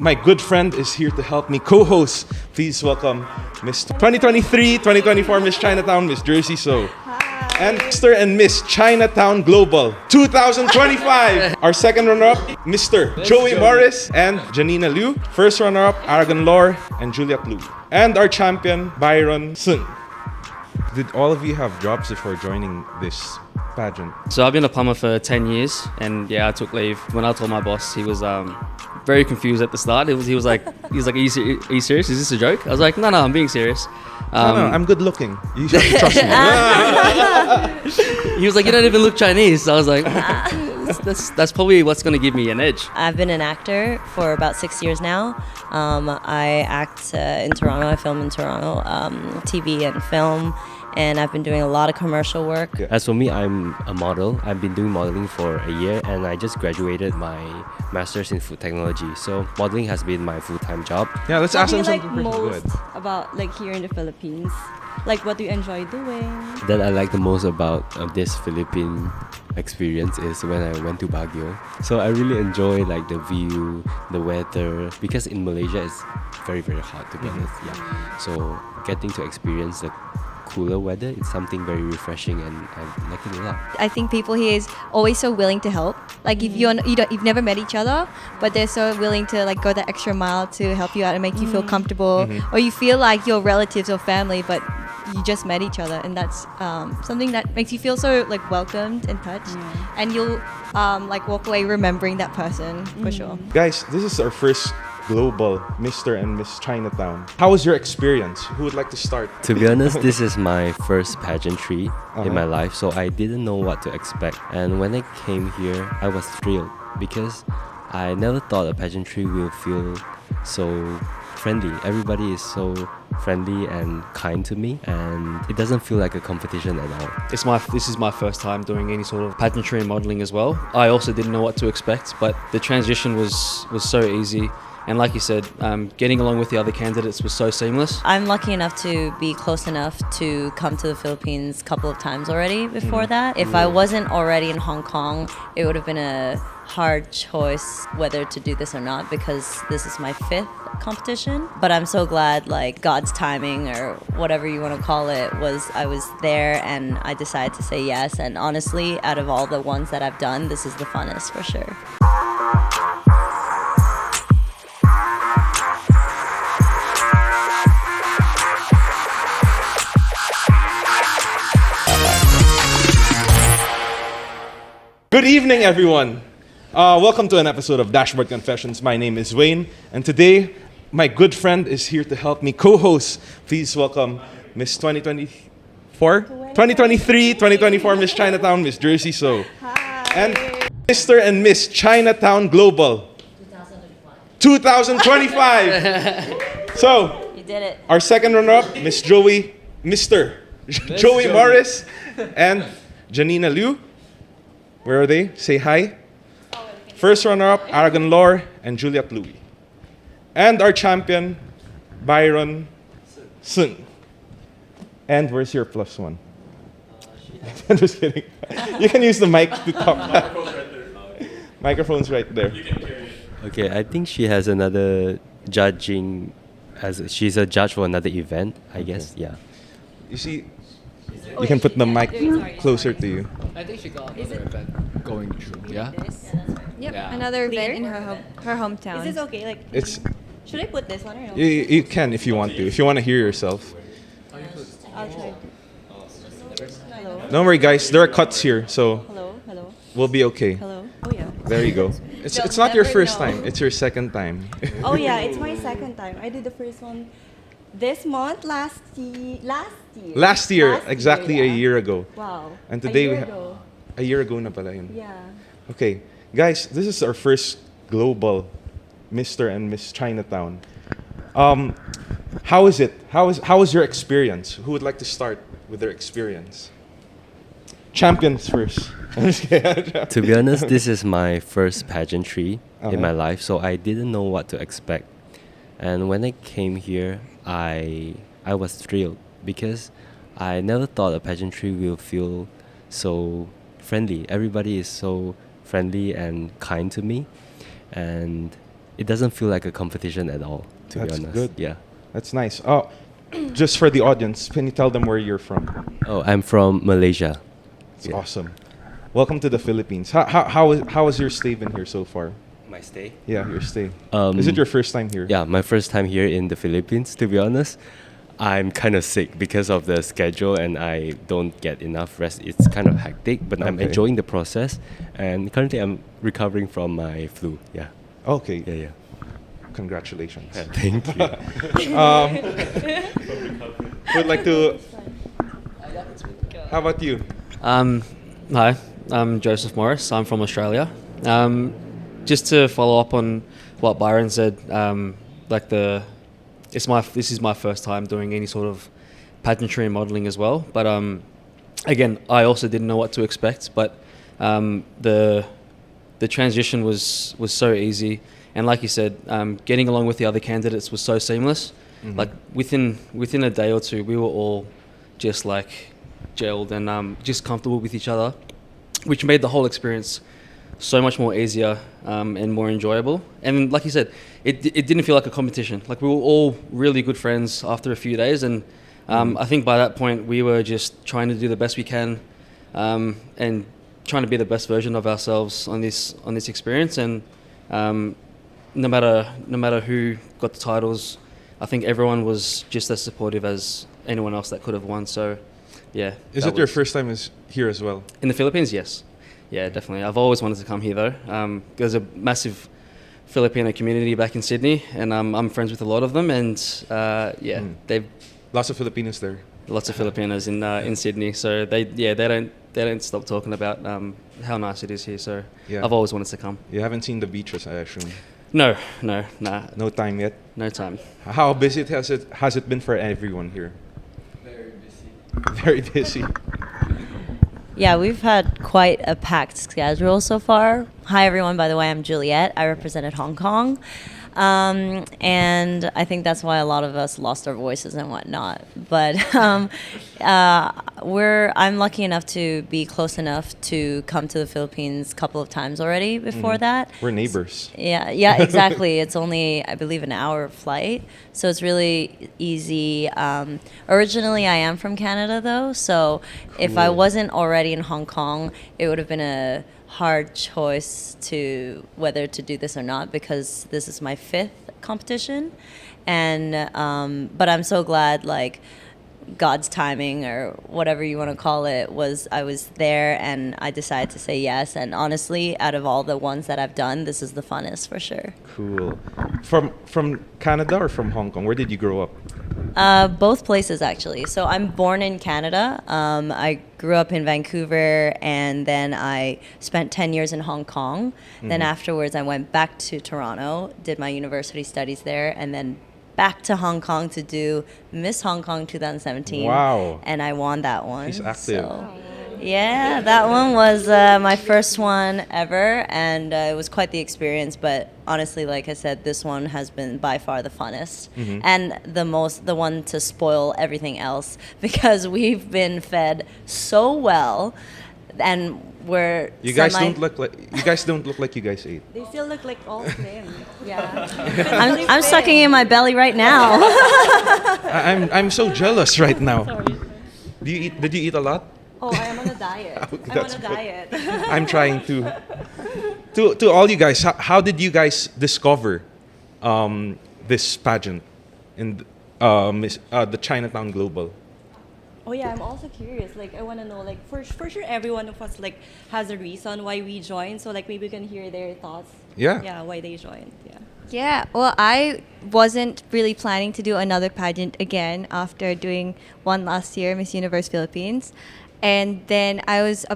My good friend is here to help me co-host. Please welcome Miss 2023-2024 Miss Chinatown, Miss Jersey So. And Mr. and Miss Chinatown GLOBAL 2025. Our second runner-up, Mr. Joey Morris and Janina Liu. First runner-up, Aragon Lor and Juliet Liu. And our champion, Byron Sun. Did all of you have jobs before joining this pageant? So I've been a plumber for 10 years, and I took leave. When I told my boss, he was very confused at the start. He was like, are you serious? Is this a joke? I was like, no, I'm being serious. No, I'm good looking. You have to trust me. He was like, you don't even look Chinese. So I was like, that's probably what's going to give me an edge. I've been an actor for about 6 years now. I act in Toronto. I film in Toronto, TV and film. And I've been doing a lot of commercial work. As for me, I'm a model. I've been doing modeling for a year and I just graduated my master's in food technology. So modeling has been my full-time job. Yeah, let's What ask do them you something like pretty most good. about here in the Philippines? Like what do you enjoy doing? That I like the most about this Philippine experience is when I went to Baguio. So I really enjoy the view, the weather, because in Malaysia it's very, very hot to be honest. Yeah. So getting to experience the cooler weather, it's something very refreshing and I like it a lot. I think people here is always so willing to help. Like if you've never met each other, but they're so willing to go the extra mile to help you out and make you feel comfortable, or you feel like you're relatives or family, but you just met each other, and that's something that makes you feel so welcomed and touched, and you'll walk away remembering that person for sure. Guys, this is our first global Mr. and Miss Chinatown. How was your experience? Who would like to start? To be honest, this is my first pageantry in my life, so I didn't know what to expect. And when I came here, I was thrilled because I never thought a pageantry will feel so friendly. Everybody is so friendly and kind to me, and it doesn't feel like a competition at all. This is my first time doing any sort of pageantry and modeling as well. I also didn't know what to expect, but the transition was so easy. And like you said, getting along with the other candidates was so seamless. I'm lucky enough to be close enough to come to the Philippines a couple of times already before that. If I wasn't already in Hong Kong, it would have been a hard choice whether to do this or not, because this is my 5th competition. But I'm so glad God's timing, or whatever you want to call it, I was there and I decided to say yes. And honestly, out of all the ones that I've done, this is the funnest for sure. Good evening, everyone. Welcome to an episode of Dashboard Confessions. My name is Wayne, and today my good friend is here to help me co-host. Please welcome Miss 2023-2024 Miss Chinatown, Miss Jersey So. And Mr. and Miss Chinatown GLOBAL 2025. So, You did it. our second runner-up, Mr. Joey Morris and Janina Liu. Where are they? Say hi. First runner-up, Aragon Lor and Juliet Liu. And our champion, Byron Sun. And where's your plus one? I'm just kidding. You can use the mic to talk. Microphone's right there. Okay, I think she has another judging, she's a judge for another event, I guess. Yeah. You see, you can put the mic closer to you. I think she got another event going through. Yeah. Yep, Yeah. another Clear? event in her hometown. Is this okay? It's Should I put this one or no? you can if you want to. If you want to hear yourself. I'll try. Hello. Don't worry, guys. There are cuts here, so Hello. Hello. we'll be okay. Hello. Oh yeah. There you go. It's not your first time. It's your second time. Oh yeah, it's my second time. I did the first one this month, last year. Last year, exactly a yeah. year ago. Wow. And today a we year have ago. a year ago na pala yun. Yeah. Okay, guys, this is our first global Mr. and Miss Chinatown. How is it? How was your experience? Who would like to start with their experience? Champions first. To be honest, this is my first pageantry Uh-huh. in my life, so I didn't know what to expect. And when I came here, I was thrilled because I never thought a pageantry will feel so friendly. Everybody is so friendly and kind to me, and it doesn't feel like a competition at all, to That's be honest. good. Yeah. That's nice. Oh, just for the audience, can you tell them where you're from? Oh, I'm from Malaysia. It's Yeah. awesome. Welcome to the Philippines. How has your stay been here so far? My stay? Yeah, your stay. Um, Is it your first time here? Yeah, my first time here in the Philippines, to be honest. I'm kind of sick because of the schedule and I don't get enough rest. It's kind of hectic, but I'm Okay. enjoying the process. And currently I'm recovering from my flu. Yeah. Okay. Yeah, yeah. Congratulations. Thank you. Would like to. How about you? Hi, I'm Joseph Morris. I'm from Australia. Just to follow up on what Byron said, this is my first time doing any sort of pageantry and modeling as well. But again, I also didn't know what to expect. But the transition was so easy, and like you said, getting along with the other candidates was so seamless. Mm-hmm. Like within a day or two, we were all just like gelled and just comfortable with each other, which made the whole experience so much more easier and more enjoyable. And like you said, it didn't feel like a competition. Like we were all really good friends after a few days, and I think by that point we were just trying to do the best we can and trying to be the best version of ourselves on this experience. And no matter who got the titles, I think everyone was just as supportive as anyone else that could have won. So yeah. Is that it your was- first time here as well? in the Philippines? Yes. Yeah, definitely. I've always wanted to come here though. There's a massive Filipino community back in Sydney, and I'm friends with a lot of them. And they've Lots of Filipinos there. lots of Filipinos in Sydney. So they don't stop talking about how nice it is here. So Yeah. I've always wanted to come. You haven't seen the beaches, I assume. Nah. No time yet. No time. How busy has it been for everyone here? Very busy. Very busy. Yeah, we've had quite a packed schedule so far. Hi, everyone. By the way, I'm Juliet. I represented Hong Kong. And I think that's why a lot of us lost our voices and whatnot. But I'm lucky enough to be close enough to come to the Philippines a couple of times already before that. We're neighbors. Yeah, exactly. It's only, I believe, an hour flight, so it's really easy. Originally, I am from Canada, though, so if I Cool. wasn't already in Hong Kong, it would have been a hard choice to whether to do this or not, because this is my fifth competition, and but I'm so glad, like, God's timing or whatever you want to call it was I was there and I decided to say yes. And honestly, out of all the ones that I've done, this is the funnest for sure. Cool. From Canada or from Hong Kong? Where did you grow up? Both places, actually. So I'm born in Canada. I grew up in Vancouver, and then I spent 10 years in Hong Kong. Then afterwards, I went back to Toronto, did my university studies there, and then back to Hong Kong to do Miss Hong Kong 2017. Wow. And I won that one. She's active. So, yeah, that one was my first one ever, and it was quite the experience. But honestly, like I said, this one has been by far the funnest and the one to spoil everything else, because we've been fed so well, and we're You guys don't look like you guys ate. They still look like all slim. Yeah, I'm sucking in my belly right now. I'm so jealous right now. Did you eat a lot? Oh, I am on a diet. I'm on That's a good. diet. I'm trying to. To all you guys, how did you guys discover this pageant in the Chinatown Global? Oh yeah, I'm also curious. Like, I want to know, like, for sure, every one of us, like, has a reason why we joined. So, like, maybe we can hear their thoughts. Yeah. Yeah, why they joined. Yeah. Yeah, well, I wasn't really planning to do another pageant again after doing one last year, Miss Universe Philippines. And then I was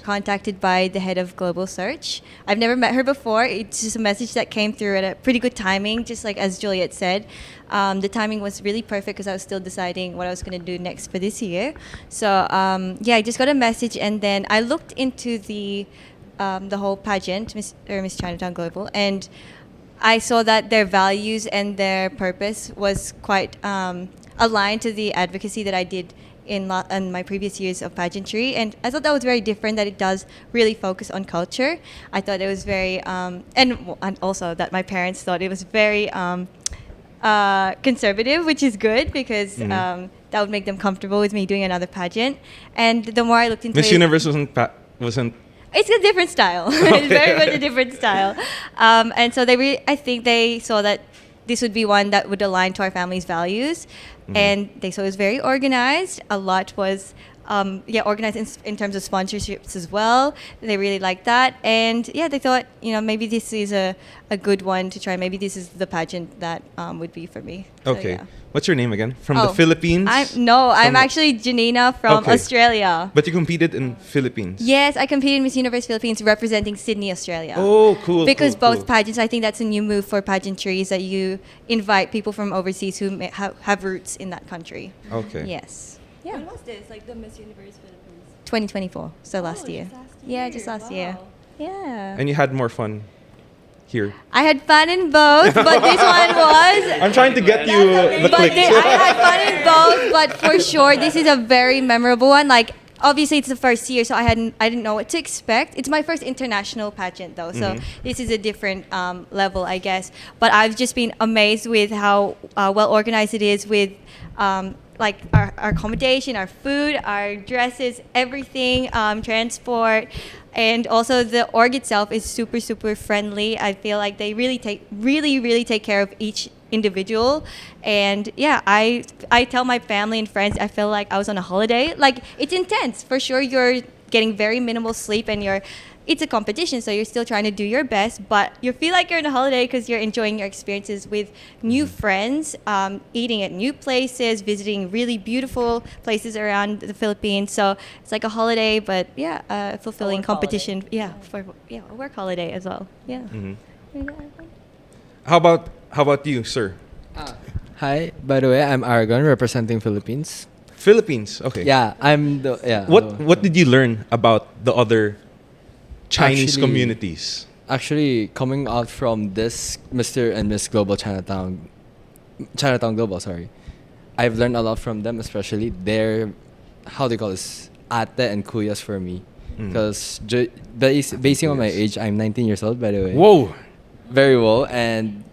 contacted by the head of Global Search. I've never met her before. It's just a message that came through at a pretty good timing, just like as Juliet said. The timing was really perfect because I was still deciding what I was going to do next for this year. So, I just got a message, and then I looked into the whole pageant, Miss Chinatown Global, and I saw that their values and their purpose was quite aligned to the advocacy that I did in my previous years of pageantry, and I thought that was very different. That it does really focus on culture. I thought it was very and also that my parents thought it was very conservative, which is good because that would make them comfortable with me doing another pageant. And the more I looked into Miss it, Universe wasn't. it's a different style. It's very much a different style. And so I think they saw that this would be one that would align to our family's values. And they saw it was very organized. A lot was organized in terms of sponsorships as well. They really liked that. And yeah, they thought, maybe this is a good one to try. Maybe this is the pageant that would be for me. So, Okay. yeah. What's your name again? From the Philippines? I'm actually Janina from Okay. Australia. But you competed in Philippines. Yes, I competed in Miss Universe Philippines representing Sydney, Australia. Oh, cool. Because cool, both cool. pageants, I think that's a new move for pageantry, is that you invite people from overseas who have roots in that country. Okay. Yes. Yeah. When was this? Like the Miss Universe Philippines? 2024, so last year. Just last Yeah, year. just last year. Wow. Yeah. And you had more fun here. I had fun in both, but this one was. I'm trying to get you the But clicks. I had fun in both, but for sure, this is a very memorable one. Like, obviously, it's the first year, so I didn't know what to expect. It's my first international pageant, though, so this is a different level, I guess. But I've just been amazed with how well organized it is with. Like our accommodation, our food, our dresses, everything, transport, and also the org itself is super, super friendly. I feel like they really take care of each individual. And yeah, I tell my family and friends, I feel like I was on a holiday. Like, it's intense. For sure, you're getting very minimal sleep and it's a competition, so you're still trying to do your best, but you feel like you're on a holiday because you're enjoying your experiences with new friends, eating at new places, visiting really beautiful places around the Philippines. So it's like a holiday, but yeah, fulfilling work competition. Yeah, a work holiday as well. Yeah. How about you, sir? Hi, by the way, I'm Aragon representing Philippines. Philippines. Okay. Yeah, I'm the What did you learn about the other Chinese Actually- communities? Actually, coming out from this Mr. and Miss Global Chinatown Global, sorry, I've learned a lot from them, especially their, how do you call this, ate and kuyas for me. Because basing on my age, I'm 19 years old, by the way. Whoa! Very well, and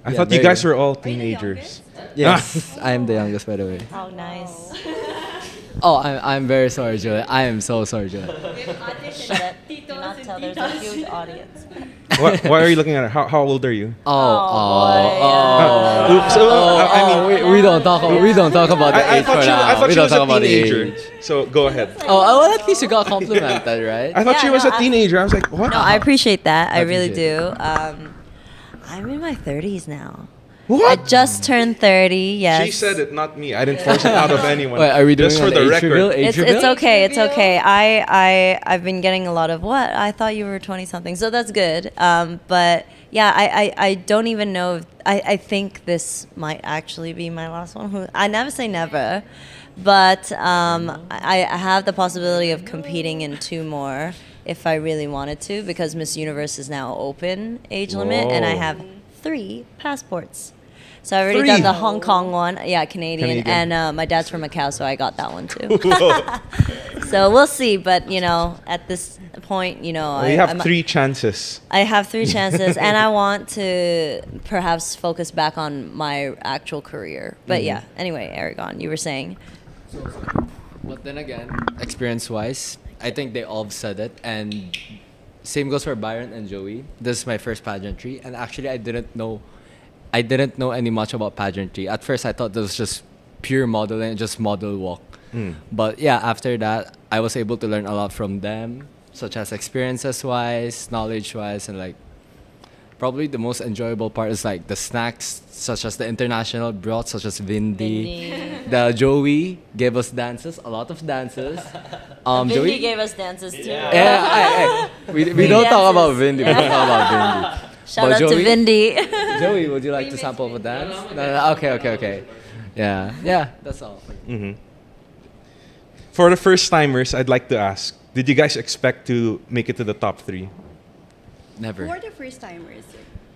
I yeah, thought you very guys well. were all Are you the teenagers. Yes, I'm the youngest, by the way. Oh, nice. Oh, I'm very sorry, Julie. I am so sorry, Julie. Do not tell, there's a huge audience. Why are you looking at it? How old are you? boy. Oops. I mean, we don't talk about the I age for thought now. she We don't was a talk about the teenager. age. So go ahead. Oh, well, at least you got complimented, right? I thought Yeah, she was no, a teenager. I was like, what? No, I appreciate that. I really appreciate do. I'm in my 30s now. I What? just turned 30. Yes. She said it, not me. I didn't force it out of anyone. Wait, are we doing Just for an the age record? reveal? Age It's reveal? okay. It's okay. I've been getting a lot of what I thought you were 20 something, so that's good. But yeah, I don't even know. I think this might actually be my last one. I never say never, but I have the possibility of competing in 2 more if I really wanted to, because Miss Universe is now open age limit, and I Whoa. have 3 passports. So I already 3? done the Hong Kong one, yeah, Canadian. Canadian. And my dad's from Macau, so I got that one too. So we'll see, but at this point, You have I'm- 3 chances. I have 3 chances, and I want to perhaps focus back on my actual career. But yeah, anyway, Aragon, you were saying. But then again, experience-wise, I think they all said it, and same goes for Byron and Joey. This is my first pageantry, and actually I didn't know any much about pageantry. At first, I thought this was just pure modeling, just model walk. But yeah, after that, I was able to learn a lot from them, such as experiences-wise, knowledge-wise, and like probably the most enjoyable part is like the snacks, such as the international broth, such as Vindi. The Joey gave us dances, a lot of dances. Vindy Joey, gave us dances too. we don't talk about Vindi. We don't talk about Vindi. Shout But out to Joey- Vindy. Joey, would you like to sample of a dance? No. Okay. Yeah, that's all. For the first timers, I'd like to ask, did you guys expect to make it to the top 3? Never. Who are the first timers?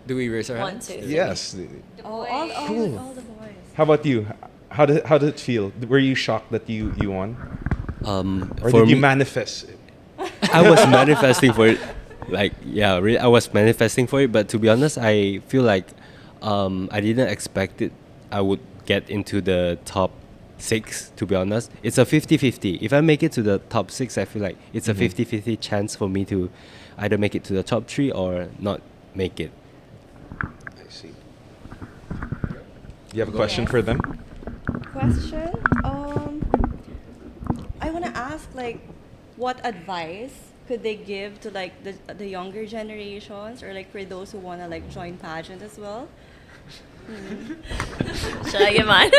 Do we raise our 1, hands? 2, 3. Yes. All the boys. How about you? how did it feel? Were you shocked that you won, or For did you me, manifest it? I was manifesting for it. Like, yeah, really, I was manifesting for it. But to be honest, I feel like I didn't expect it. I would get into the top 6, to be honest. It's a 50-50. If I make it to the top 6, I feel like it's a 50-50 chance for me to either make it to the top 3 or not make it. I see. You have a question for them? Question. I want to ask, like, what advice could they give to like the younger generations, or like for those who want to like join pageant as well? Should I get mine?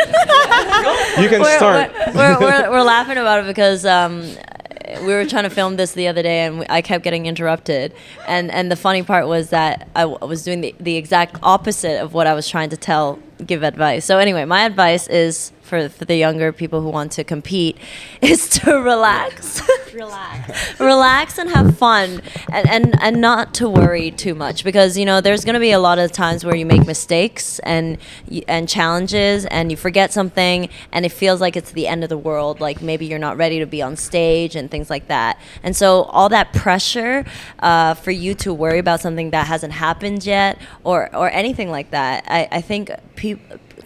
You can start. We're laughing about it because we were trying to film this the other day, and I kept getting interrupted. And the funny part was that I was doing the exact opposite of what I was trying to give advice. So anyway, my advice is for the younger people who want to compete is to relax. Relax and have fun, and not to worry too much, because there's going to be a lot of times where you make mistakes and challenges, and you forget something, and it feels like it's the end of the world, like maybe you're not ready to be on stage and things like that. And so all that pressure for you to worry about something that hasn't happened yet, or anything like that, I think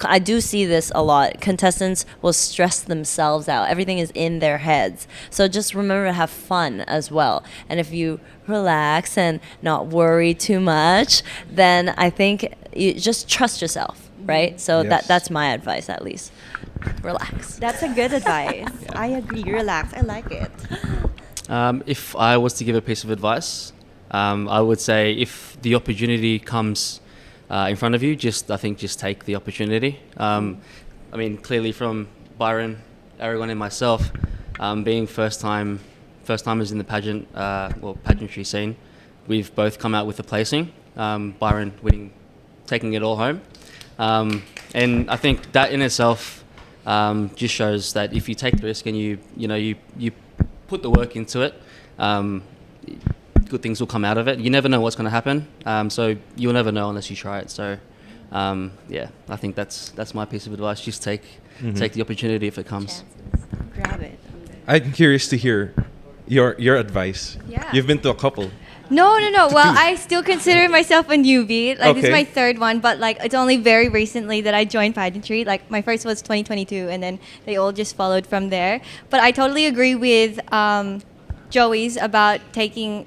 I do see this a lot. Contestants will stress themselves out. Everything is in their heads. So just remember to have fun as well. And if you relax and not worry too much, then I think you just trust yourself, right? So Yes. that's my advice, at least. Relax. That's a good advice. I agree. Relax. I like it. If I was to give a piece of advice, I would say if the opportunity comes in front of you, I think just take the opportunity. I mean, clearly from Byron, Aragon, and myself, being first timers in the pageantry scene, we've both come out with a placing. Byron taking it all home, and I think that in itself just shows that if you take the risk and you put the work into it, good things will come out of it. You never know what's going to happen, so you'll never know unless you try it. So, I think that's my piece of advice. Just take the opportunity if it comes. Grab it. I'm curious to hear your advice. Yeah. You've been to a couple. No. Well, I still consider myself a newbie. Like, this is Okay. my third one, but like it's only very recently that I joined pageantry. Like, my first was 2022, and then they all just followed from there. But I totally agree with Joey's about taking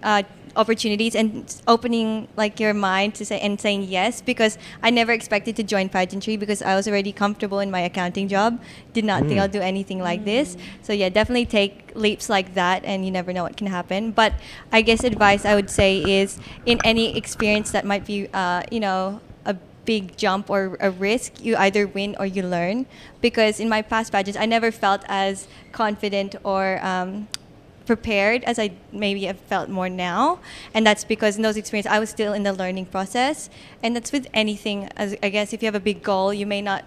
opportunities and opening like your mind to saying yes, because I never expected to join pageantry because I was already comfortable in my accounting job. Did not think I'll do anything like this. So yeah, definitely take leaps like that, and you never know what can happen. But I guess advice I would say is, in any experience that might be a big jump or a risk, you either win or you learn. Because in my past pageants, I never felt as confident or prepared as I maybe have felt more now, and that's because in those experiences I was still in the learning process. And that's with anything. As I guess if you have a big goal, you may not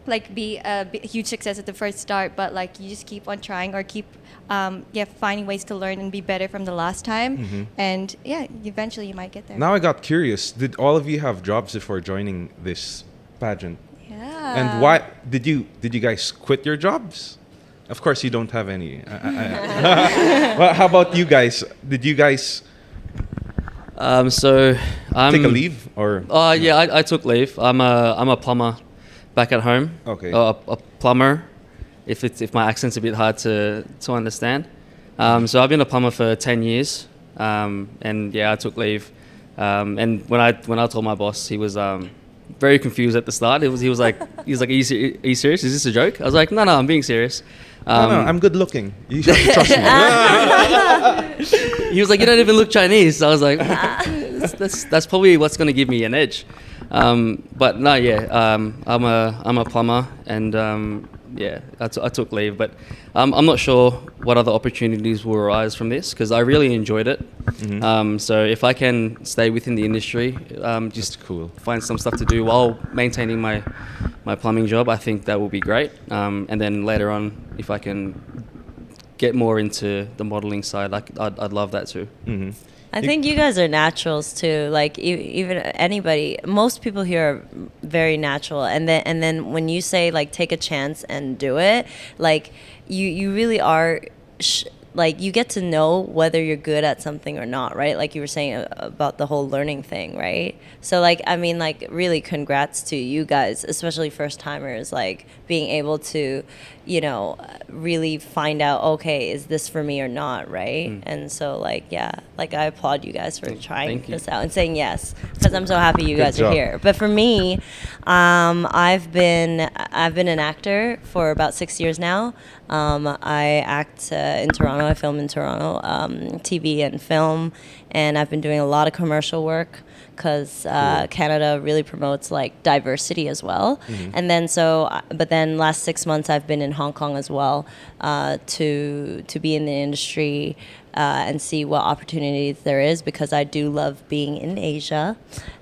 like be a huge success at the first start, but like you just keep on trying, or keep finding ways to learn and be better from the last time. And eventually you might get there. Now I got curious. Did all of you have jobs before joining this pageant? Yeah. And why did you guys quit your jobs? Of course, you don't have any. Well, how about you guys? Did you guys So take a leave or? Yeah, I took leave. I'm a plumber back at home. Okay. A plumber, if my accent's a bit hard to understand. So I've been a plumber for 10 years. And yeah, I took leave. And when I told my boss, he was very confused at the start. He was like, are you serious? Is this a joke? I was like, no, I'm being serious. No, I'm good looking. You have to trust me. He was like, you don't even look Chinese. I was like, that's probably what's going to give me an edge. But no, yeah, I'm a plumber, and I took leave. But I'm not sure what other opportunities will arise from this, because I really enjoyed it. So if I can stay within the industry, just cool. find some stuff to do while maintaining my plumbing job, I think that will be great. And then later on, if I can get more into the modeling side, I'd love that too. I think you guys are naturals too. Like even anybody, most people here are very natural. And then when you say like take a chance and do it, like you really are. Like you get to know whether you're good at something or not, right? Like you were saying about the whole learning thing, right? So like I mean, like really congrats to you guys, especially first timers, like being able to, you know, really find out, okay, is this for me or not, right? And so like yeah, like I applaud you guys for trying thank you. this out and saying yes, because I'm so happy you guys job. are here. But for me, I've been an actor for about 6 years now. I act in Toronto. I film in Toronto, TV and film, and I've been doing a lot of commercial work because Canada really promotes like diversity as well. And then but then last 6 months I've been in Hong Kong as well to be in the industry and see what opportunities there is, because I do love being in Asia.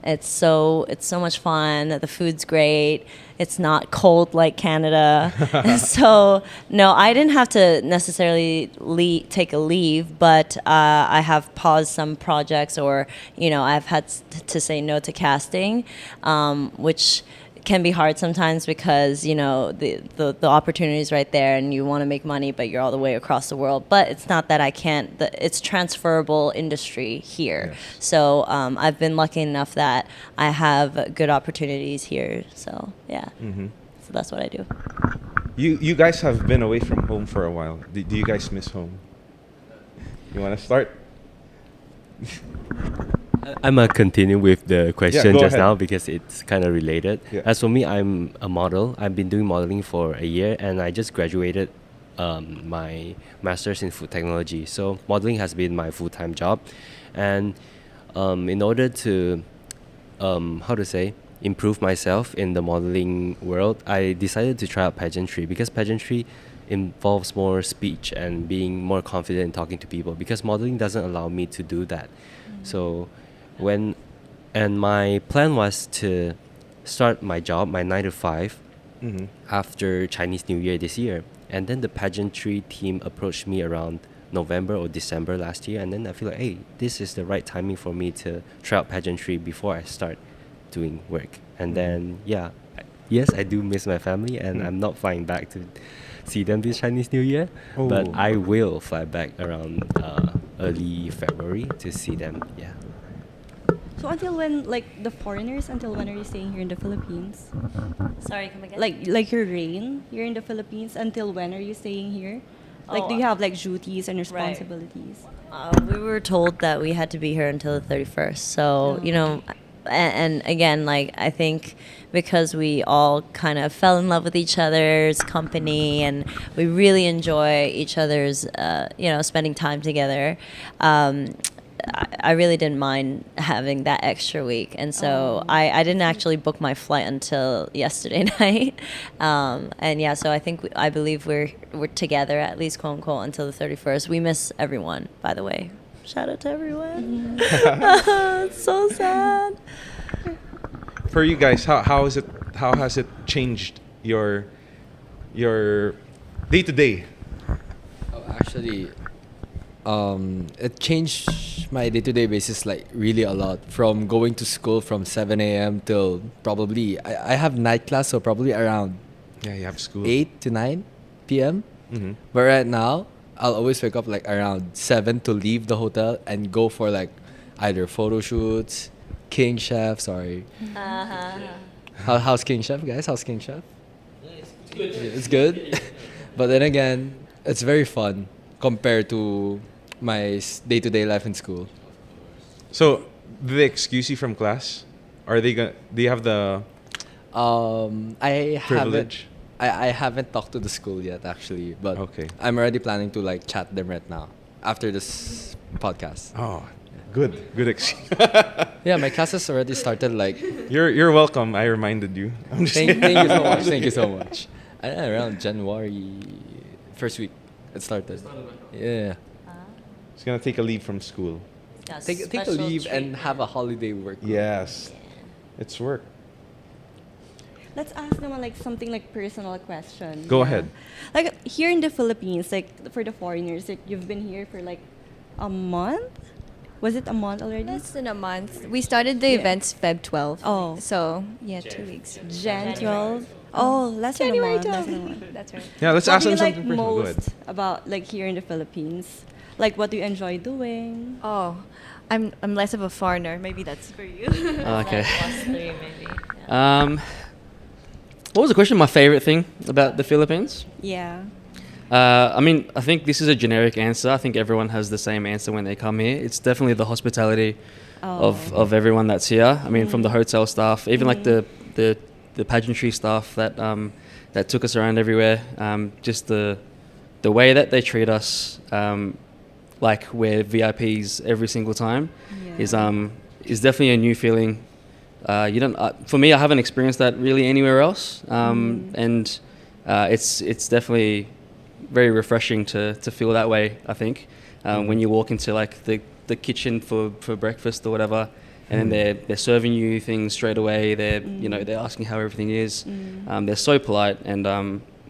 It's so much fun. The food's great. It's not cold like Canada. So no, I didn't have to necessarily take a leave, but I have paused some projects, or you know, I've had to say no to casting, which can be hard sometimes because you know the opportunity is right there and you want to make money, but you're all the way across the world. But it's not that I can't. It's transferable industry here. Yes. So I've been lucky enough that I have good opportunities here. So yeah, so that's what I do. You guys have been away from home for a while. Do you guys miss home? You want to start? I'm gonna continue with the question go just ahead. now because it's kind of related. Yeah. As for me, I'm a model. I've been doing modeling for a year, and I just graduated my master's in food technology. So modeling has been my full-time job, and in order to improve myself in the modeling world, I decided to try out pageantry, because pageantry involves more speech and being more confident in talking to people, because modeling doesn't allow me to do that. So my plan was to start my job, my 9 to 5, after Chinese New Year this year. And then the pageantry team approached me around November or December last year, and then I feel like, hey, this is the right timing for me to try out pageantry before I start doing work. And then yes, I do miss my family, and I'm not flying back to see them this Chinese New Year, but Oh. I will fly back around early February to see them. Yeah. So until when, like the foreigners, until when are you staying here in the Philippines? Sorry, come again. Like your reign here in the Philippines, until when are you staying here? Like, do you have like duties and responsibilities? We were told that we had to be here until the 31st. So, you know, and again, like, I think because we all kind of fell in love with each other's company and we really enjoy each other's, you know, spending time together, I really didn't mind having that extra week. And so I didn't actually book my flight until yesterday night. And yeah, so I believe we're together, at least quote unquote, until the 31st. We miss everyone, by the way. Shout out to everyone. It's so sad. For you guys, how has it changed your day to day? Actually, it changed my day-to-day basis like really a lot. From going to school from 7 a.m. till probably I have night class, so probably around Yeah, you have school. 8 to 9 p.m. Mm-hmm. But right now, I'll always wake up like around 7 to leave the hotel and go for like either photo shoots, King Chef. Sorry. How's King Chef, guys? How's King Chef? It's good. But then again, it's very fun compared to my day-to-day life in school. So, do they excuse you from class? Are they gonna? Do you have the I privilege? I haven't talked to the school yet, actually, but Okay. I'm already planning to like chat them right now after this podcast. Oh, good excuse. Yeah, my classes already started. Like, You're welcome. I reminded you. I'm just thank you so much. Thank you so much. Around January first week, it started. Yeah, Just gonna take a leave from school. take a leave and have a holiday work. Yes, it's work. Let's ask them like something like personal question. Go ahead. Like here in the Philippines, like for the foreigners, like you've been here for like a month, Was it a month already? Less than a month. We started the events Feb 12. Oh. So, yeah, 2 weeks. Jan 12. Oh, less than a January month. Less 12. than a month. That's right. Yeah, let's What ask do you them like something personal. Go ahead. most about like here in the Philippines? Like what do you enjoy doing? Oh, I'm less of a foreigner. Maybe that's for you. Okay. Plus 3 maybe. What was the question? My favorite thing about the Philippines? Yeah. I mean, I think this is a generic answer. I think everyone has the same answer when they come here. It's definitely the hospitality of everyone that's here. I mean, from the hotel staff, even like the pageantry staff that that took us around everywhere. Just the way that they treat us, like we're VIPs every single time, is definitely a new feeling. You don't. For me, I haven't experienced that really anywhere else, and it's definitely very refreshing to feel that way. I think when you walk into like the kitchen for breakfast or whatever, and then they're serving you things straight away. They're asking how everything is. They're so polite, and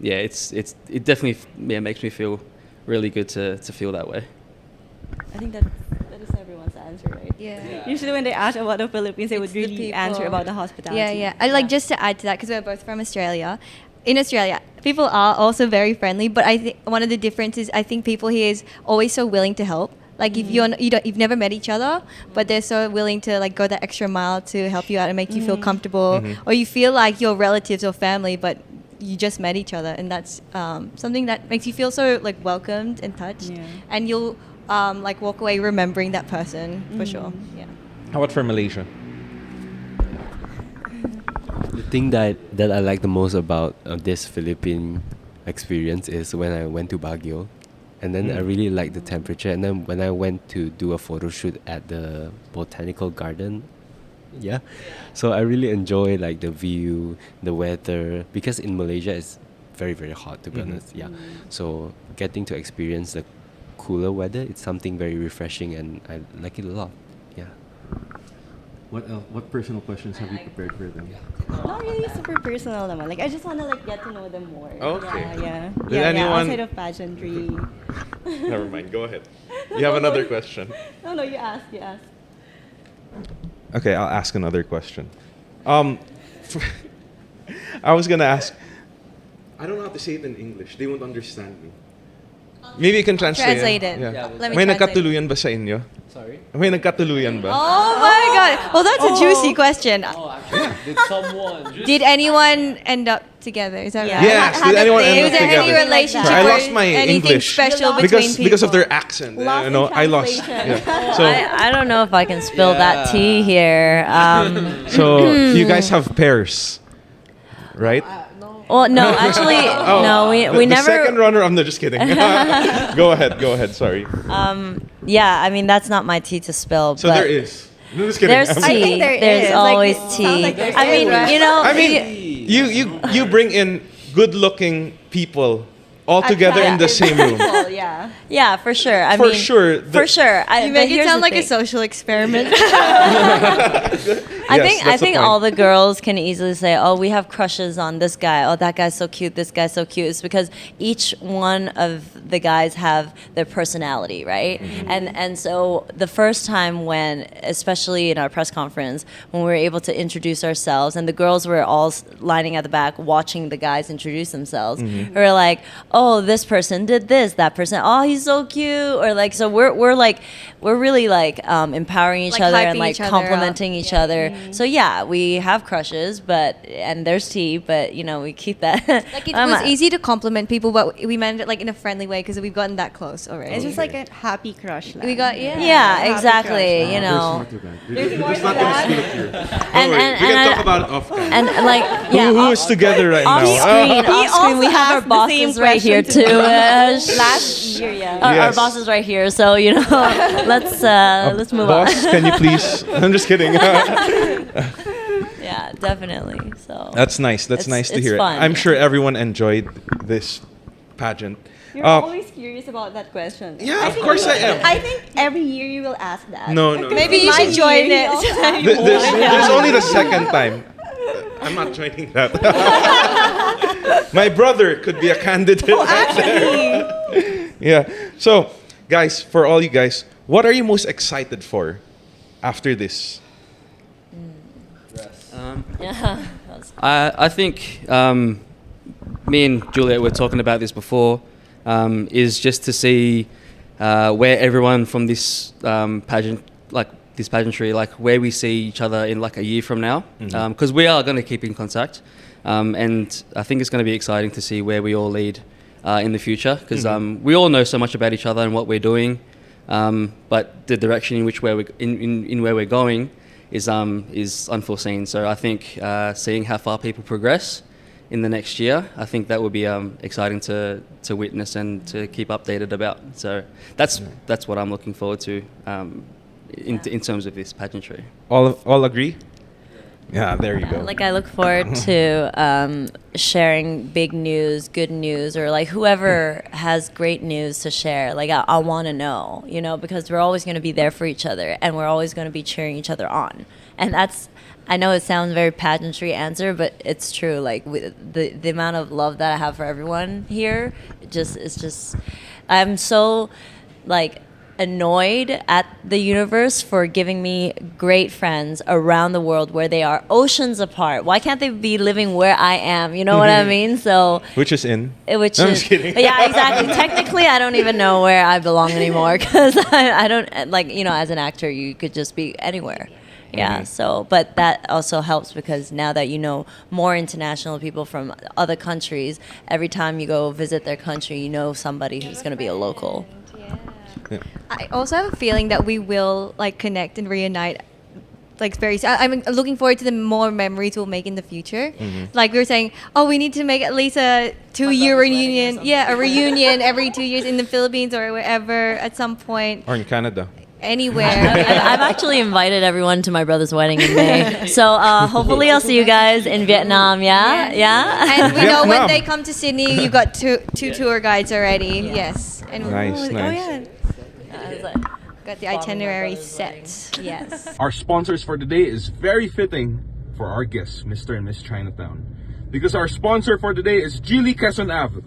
it definitely makes me feel really good to feel that way. I think that is everyone's answer, right? Yeah. Usually when they ask about the Philippines, they It's would the really answer people. about the hospitality. Yeah. I like just to add to that because we're both from Australia. In Australia, people are also very friendly, but I think one of the differences, I think people here is always so willing to help. Like if you've never met each other, but they're so willing to like go the extra mile to help you out and make you feel comfortable, or you feel like you're relatives or family, but you just met each other, and that's something that makes you feel so like welcomed and touched, and you'll like walk away remembering that person for sure. Yeah. How about for Malaysia? The thing that I like the most about this Philippine experience is when I went to Baguio, and then I really liked the temperature. And then when I went to do a photo shoot at the botanical garden, so I really enjoy like the view, the weather, because in Malaysia it's very, very hot, to be honest. So getting to experience the cooler weather, it's something very refreshing, and I like it a lot. What personal questions have you prepared for them? Not really super personal naman. Like I just wanna like get to know them more. Okay. Yeah. Did anyone- outside of pageantry. Never mind. Go ahead. You have another question. No, you ask. Okay, I'll ask another question. I was gonna ask. I don't know how to say it in English. They won't understand me. Maybe you can translate Translate it. Yeah. Let me May translate. nagkatuluyan ba sa inyo? Sorry? May nagkatuluyan ba? Oh my god. Well, that's a juicy question. Oh, actually, did someone? Did anyone end up together? Is that Yeah. right? Yes. Did anyone end Was up there any together? relationship Sorry, I or lost my anything English. special between because of people? their accent. Lost in I lost. translation. Yeah. So I don't know if I can spill that tea here. so you guys have pairs, right? Well, no, actually, no, we the never. second runner. I'm not just kidding. Go ahead. Sorry. Yeah, I mean that's not my tea to spill. So but there is. No, just kidding. There's I'm- tea. think there There's is. always Like, tea. sounds like there I mean, is, right? you know, I mean, you bring in good-looking people all together in the same room. Well, yeah. yeah, for sure. I For mean, sure, for sure. You make it sound like a social experiment. I Yes, think that's the point. all the girls can easily say, "Oh, we have crushes on this guy. Oh, that guy's so cute. This guy's so cute." It's because each one of the guys have their personality, right? And so the first time when, especially in our press conference, when we were able to introduce ourselves, and the girls were all lining at the back watching the guys introduce themselves, we were like, "Oh, this person did this. That person. Oh, he's so cute." Or like, so we're really like empowering each Like other hyping and like each other up. complimenting each other. So yeah, we have crushes, and there's tea, but you know we keep that. Like it was easy to compliment people, but we meant it like in a friendly way because we've gotten that close already. It's just like a happy crush. we got Yeah, exactly. You know, There's not gonna spill it here. And- Don't worry, and- we can and talk about it off camera. and like yeah, Who is together right off now? screen, He off screen, we also have our asked the same bosses right here question too. to me. Last Last year, yeah. our Yes. boss is right here, so you know, let's move Boss, on. can you please? I'm just kidding. Yeah, definitely. So That's nice. That's It's- nice to it's hear. fun. I'm sure everyone enjoyed this pageant. You're always curious about that question. Yeah, of course I am. I think every year you will ask that. No. Maybe you My should join year, it. you also ask. There's only the second time. I'm not joining that. My brother could be a candidate. Actually, Yeah. So, guys, for all you guys, What are you most excited for after this? Yeah. I think me and Juliet were talking about this before. Is just to see where everyone from this this pageantry, like where we see each other in like a year from now, because we are going to keep in contact, and I think it's going to be exciting to see where we all lead in the future, because we all know so much about each other and what we're doing, but the direction in which where we're going is unforeseen. So I think seeing how far people progress in the next year, I think that would be exciting to witness and to keep updated about. So that's what I'm looking forward to in terms of this pageantry. All agree? Yeah, there you go. Like I look forward to sharing big news, good news, or like whoever has great news to share. Like I want to know, because we're always going to be there for each other, and we're always going to be cheering each other on. And that's, I know it sounds very pageantry answer, but it's true. Like the amount of love that I have for everyone here, I'm so like annoyed at the universe for giving me great friends around the world where they are oceans apart. Why can't they be living where I am? You know what I mean? So Which is in? I'm just kidding. Yeah, exactly. Technically, I don't even know where I belong anymore, because I don't, like, as an actor, you could just be anywhere. Yeah, so, but that also helps because now that you know more international people from other countries, every time you go visit their country, you know somebody who's going to be a local. Yeah. I also have a feeling that we will like connect and reunite. Like very, I'm looking forward to the more memories we'll make in the future. Like we were saying, we need to make at least a 2-year reunion. Yeah, a reunion every 2 years in the Philippines or wherever at some point. Or in Canada. Anywhere. I've actually invited everyone to my brother's wedding in May. So hopefully I'll see you guys in Vietnam, yeah? And we know when Vietnam. they come to Sydney, you got two tour guides already. Yes. And Nice. got the itinerary set. Yes. Our sponsors for today is very fitting for our guests, Mr. and Miss Chinatown. Because our sponsor for today is Geely Quezon Ave.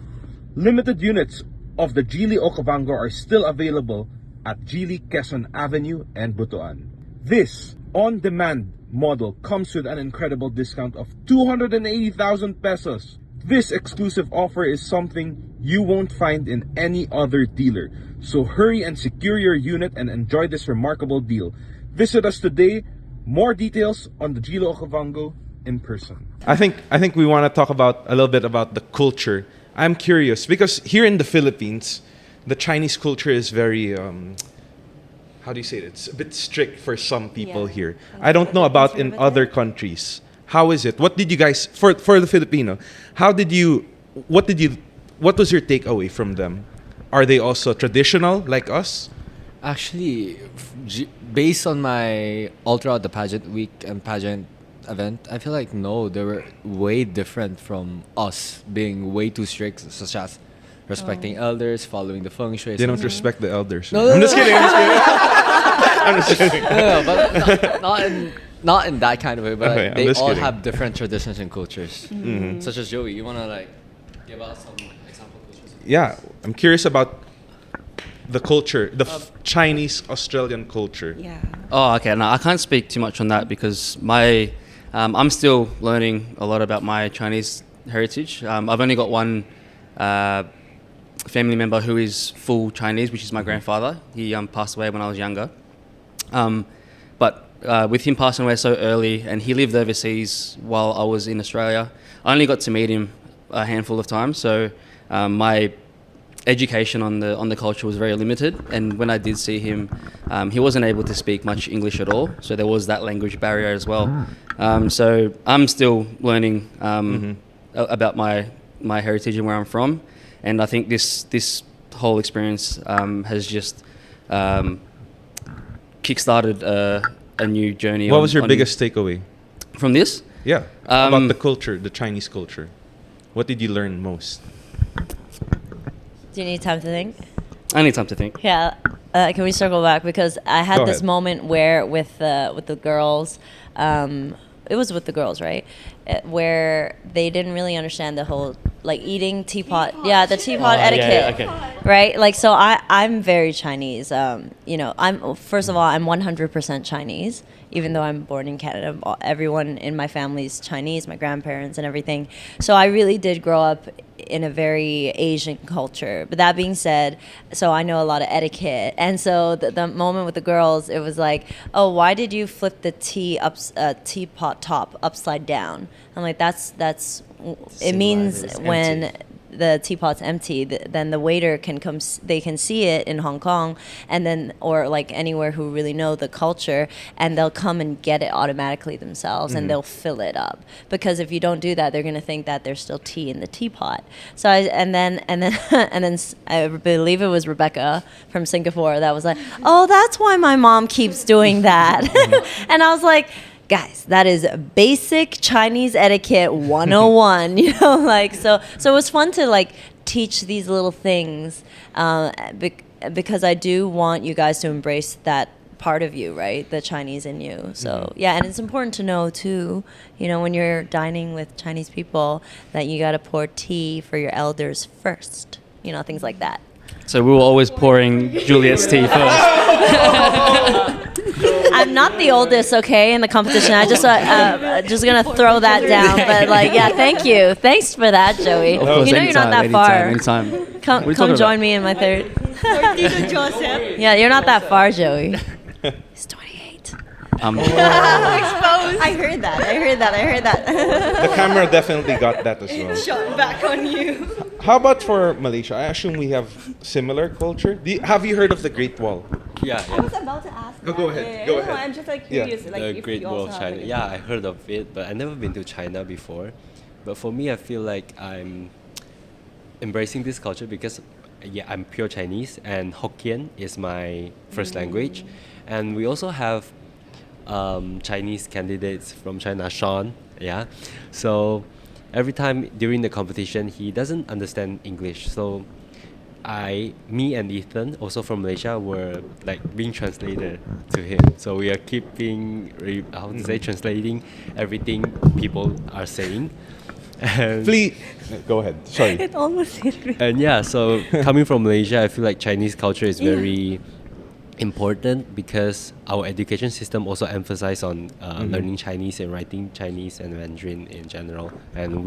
Limited units of the Geely Okavango are still available at Geely Quezon Avenue and Butuan. This on-demand model comes with an incredible discount of 280,000 pesos. This exclusive offer is something you won't find in any other dealer. So hurry and secure your unit and enjoy this remarkable deal. Visit us today. More details on the Geely Okavango in person. I think we want to talk about a little bit about the culture. I'm curious because here in the Philippines, the Chinese culture is very, how do you say it? It's a bit strict for some people here. I don't know about in other countries. How is it? What did you guys, for the Filipino, what was your takeaway from them? Are they also traditional like us? Actually, based on my all throughout the pageant week and pageant event, I feel like no, they were way different from us, being way too strict, such as respecting elders, following the feng shui. They don't respect the elders. No, I'm just kidding. I'm just kidding. No, but not in that kind of way. But Okay, like, I'm they just all kidding. have different traditions and cultures. Such as Joey, you wanna like give us some example cultures? Yeah, I'm curious about the culture, the Chinese Australian culture. Yeah. Oh, okay. No, I can't speak too much on that because I'm still learning a lot about my Chinese heritage. I've only got one family member who is full Chinese, which is my grandfather. He passed away when I was younger. But with him passing away so early, and he lived overseas while I was in Australia, I only got to meet him a handful of times. So my education on the culture was very limited, and when I did see him, he wasn't able to speak much English at all, so there was that language barrier as well. So I'm still learning about my heritage and where I'm from, and I think this whole experience has just kickstarted a new journey. What was your biggest takeaway from this? Yeah, about the culture, the Chinese culture. What did you learn most? Do you need time to think? I need time to think. Yeah. Can we circle back? Because I had Go this ahead. moment where with the girls, it was with the girls, right? Where they didn't really understand the whole like eating teapot. Yeah, the teapot Oh, yeah, etiquette. yeah, okay. Right? Like, so I'm very Chinese. You know, first of all, I'm 100% Chinese, even though I'm born in Canada. Everyone in my family is Chinese, my grandparents and everything. So I really did grow up in a very Asian culture. But that being said, so I know a lot of etiquette. And so the moment with the girls, it was like, oh, why did you flip the teapot top upside down? I'm like, it means it's when empty. the teapot's empty, then the waiter can come. They can see it in Hong Kong, and then or like anywhere who really know the culture, and they'll come and get it automatically themselves, and they'll fill it up. Because if you don't do that, they're gonna think that there's still tea in the teapot. So and then I believe it was Rebecca from Singapore that was like, oh, that's why my mom keeps doing that, and I was like, guys, that is basic Chinese etiquette 101, you know, like, so it was fun to like teach these little things, because I do want you guys to embrace that part of you, right? The Chinese in you. So yeah, and it's important to know too, you know, when you're dining with Chinese people, that you got to pour tea for your elders first, you know, things like that. So we were always pouring Juliet's tea first. I'm not the oldest, okay, in the competition. I just gonna throw that down. But like, yeah, thank you. Thanks for that, Joey. Of course, You know you're not that far. Anytime. What are you Come talking join about? me in my third. Tito Joseph. Yeah, you're not that far, Joey. He's 28. I heard that. The camera definitely got that as well. Shot back on you. How about for Malaysia? I assume we have similar culture. Have you heard of the Great Wall? Yeah, I was about to ask. Oh, go that. ahead, Yeah, go no, ahead. I'm just like Yeah. curious. Like, the if Great you Wall also of have, China. like, Yeah, I heard of it, but I've never been to China before. But for me, I feel like I'm embracing this culture because, yeah, I'm pure Chinese and Hokkien is my first language, and we also have Chinese candidates from China, Sean. Yeah, so every time during the competition, he doesn't understand English, so me and Ethan, also from Malaysia, were like being translated to him. So we are keeping, translating everything people are saying. And, Please, go ahead. Sorry. It almost hit me. and yeah, so coming from Malaysia, I feel like Chinese culture is very important because our education system also emphasize on learning Chinese and writing Chinese and Mandarin in general. And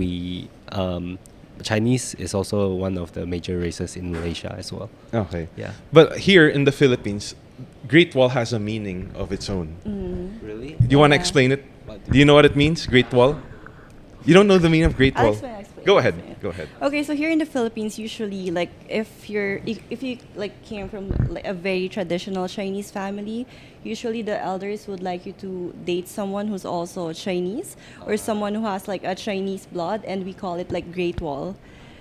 Chinese is also one of the major races in Malaysia as well. Okay. Yeah. But here in the Philippines, Great Wall has a meaning of its own. Really? Do you want to Yeah. explain it? Do you know what it means, Great Wall? You don't know the meaning of Great I'll Wall? explain. Go ahead. Explain. Go ahead. Okay, so here in the Philippines, usually, like, if you like came from like a very traditional Chinese family, usually the elders would like you to date someone who's also Chinese or someone who has like a Chinese blood, and we call it like Great Wall.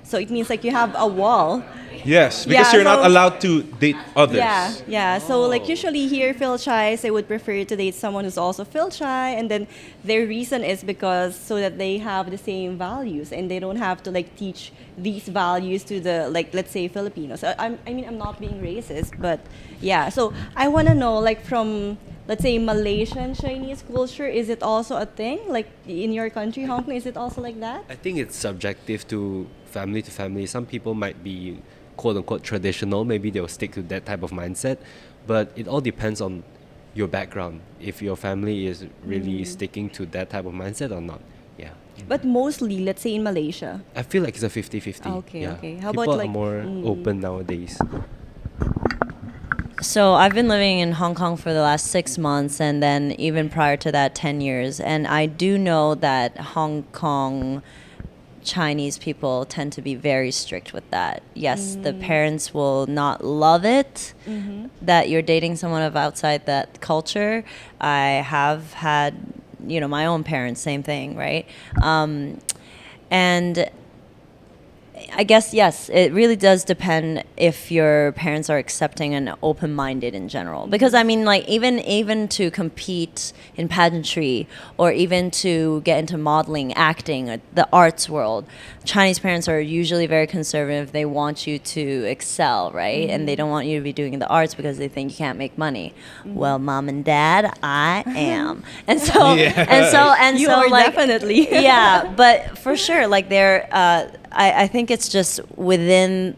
So it means like you have a wall. Yes, because Yeah, you're not so- allowed to date others. Yeah. So like usually here, Phil Chais, they would prefer to date someone who's also Phil Chai, and then their reason is because so that they have the same values and they don't have to like teach these values to the, like, let's say Filipinos. I mean I'm not being racist, but yeah. So I want to know, like, from, let's say, Malaysian Chinese culture, is it also a thing? Like in your country, Hong Kong, is it also like that? I think it's subjective to family. Some people might be quote unquote traditional, maybe they'll stick to that type of mindset, but it all depends on your background, if your family is really sticking to that type of mindset or not. Yeah. But mostly, let's say in Malaysia. I feel like it's a 50-50. Okay, yeah. okay. How People about, are like, more open nowadays. So I've been living in Hong Kong for the last 6 months, and then even prior to that, 10 years. And I do know that Hong Kong Chinese people tend to be very strict with that. Yes, the parents will not love it that you're dating someone of outside that culture. I have had, my own parents, same thing, right? And I guess, yes, it really does depend if your parents are accepting and open-minded in general. Because, I mean, like, even to compete in pageantry or even to get into modeling, acting, or the arts world, Chinese parents are usually very conservative. They want you to excel, right? And they don't want you to be doing the arts because they think you can't make money. Well, mom and dad, I am. And so, You are like, definitely. yeah, but for sure, like, I think it's just within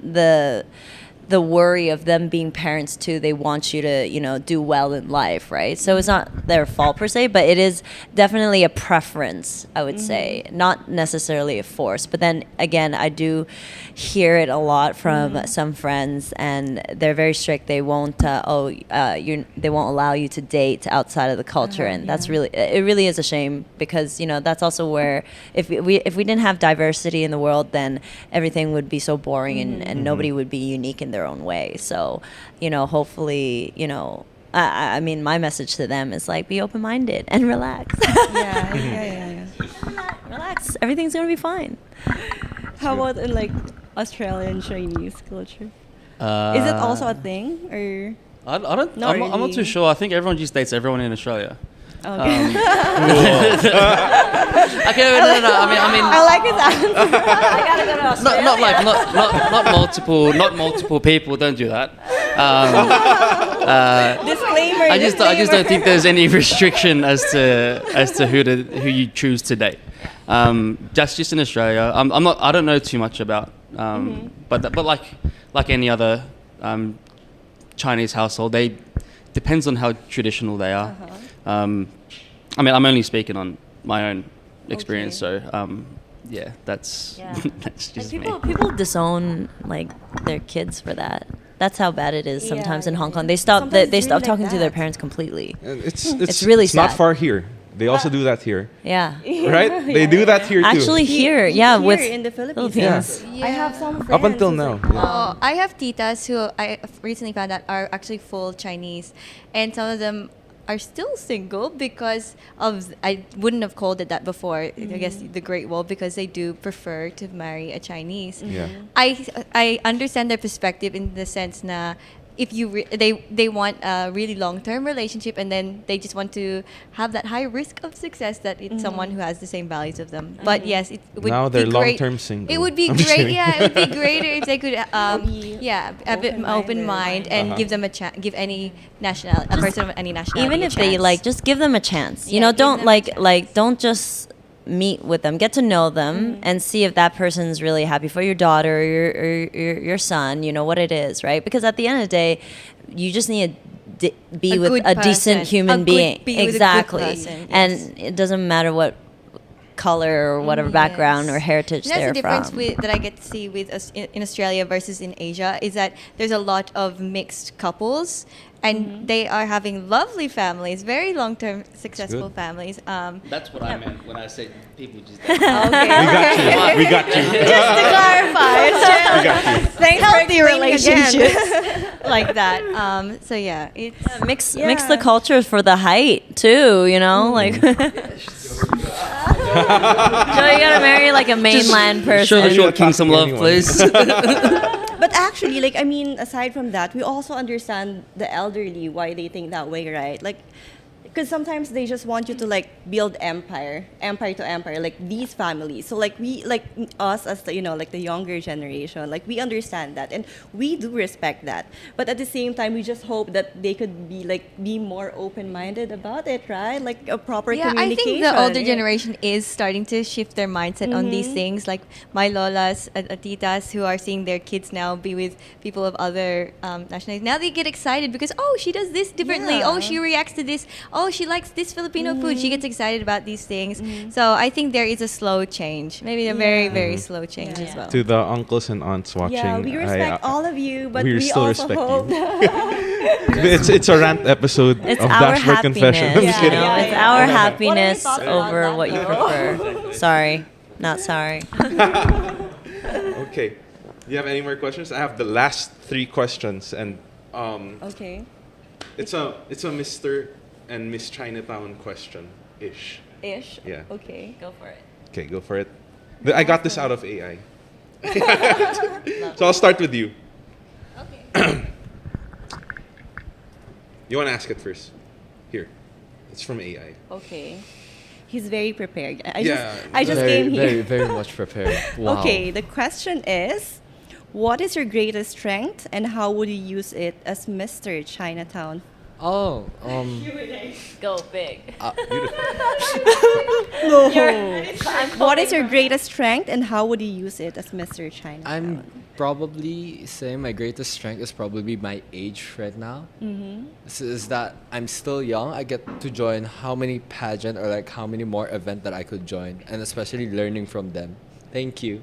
the worry of them being parents too. They want you to, do well in life, right? So it's not their fault per se, but it is definitely a preference, I would say, not necessarily a force. But then again, I do hear it a lot from some friends, and they're very strict. They won't, they won't allow you to date outside of the culture, and that's it really is a shame, because that's also where if we didn't have diversity in the world, then everything would be so boring, and nobody would be unique in their own way. So, hopefully, I mean, my message to them is like, be open-minded and relax. Yeah. Relax. Everything's gonna be fine. How about in like Australian Chinese culture? Is it also a thing, or? I don't. Not I'm not really. too sure. I think everyone just dates everyone in Australia. Okay. Okay, no. I mean, I like his answer. I gotta go to Australia. not multiple people. Don't do that. Disclaimer. I just don't think there's any restriction as to who you choose to date. That's just in Australia. I don't know too much about. But like any other Chinese household, they depends on how traditional they are. I mean, I'm only speaking on my own experience, so yeah, that's that's just me. People disown like their kids for that. That's how bad it is sometimes in Hong Kong. They stop Sometimes they it's stop really talking like to their that. parents completely. And It's really it's not sad. far here. They also do that here, Yeah. right? They do that here too. Actually, here, Here with in the Philippines. Philippines. I have some friends. Up until who's now. like, Yeah. I have titas who I recently found out are actually full Chinese, and some of them are still single because of, I wouldn't have called it that before, I guess the Great Wall, because they do prefer to marry a Chinese. Yeah. I understand their perspective in the sense na if you they want a really long-term relationship, and then they just want to have that high risk of success that it's someone who has the same values of them. But yes, it would Now be they're great. long-term single. It would be I'm just great. kidding. Yeah, it would be greater if they could a bit open Open-minded. mind and give them a chance, give any a person of any nationality Even a if they chance. like, just give them a chance. Yeah, give Don't them a chance. don't just meet with them. Get to know them and see if that person's really happy for your daughter or your son. You know what it is, right? Because at the end of the day, you just need to be A with good a decent person. human A good- being. be with a good Exactly. person, yes. And it doesn't matter what color or whatever background or heritage And that's they're the difference from. that I get to see with us in Australia versus in Asia, is that there's a lot of mixed couples, and they are having lovely families, very long-term successful good. families. That's what I meant when I said people just. We got you. Just to clarify, We got you. thanks Healthy for explaining again. relationships. like that. So yeah, it's Mix the cultures for the height too, like Joe, you gotta marry like a mainland person. Show the Are you short king some love, attacking please. But actually, like, I mean, aside from that, we also understand the elderly, why they think that way, right? Like, because sometimes they just want you to like build empire to empire, like these families. So like we, like us as the, like the younger generation, like we understand that and we do respect that. But at the same time, we just hope that they could be more open-minded about it, right? Like a proper yeah, I communication. think the older Yeah. generation is starting to shift their mindset on these things. Like my lolas, titas, who are seeing their kids now be with people of other nationalities. Now they get excited because, oh, she does this differently. Yeah. Oh, she reacts to this. Oh, she likes this Filipino food. She gets excited about these things. So I think there is a slow change. Maybe a very, very slow change as well. To the uncles and aunts watching, Yeah, we respect all of you, but we we still also respect hope you. It's a rant episode It's of our Dashboard happiness. Confession. I'm just kidding. It's Yeah. our What are your happiness thoughts about over that, what you though? prefer. Sorry, not sorry. Okay. Do you have any more questions? I have the last 3 questions, and Okay. it's a Mr. and Miss Chinatown question ish. Ish. Yeah. Okay. Go for it. Okay, go for it. I got this out of AI. So I'll start with you. Okay. You want to ask it first? Here. It's from AI. Okay. He's very prepared. I Yeah, just very, came here. very, very much prepared. Wow. Okay, the question is, what is your greatest strength and how would you use it as Mr. Chinatown? Oh, Go big. What is your greatest strength and how would you use it as Mr. Chinatown? I'm probably saying my greatest strength is probably my age right now. Is that I'm still young. I get to join how many pageant or like how many more event that I could join, and especially learning from them. Thank you.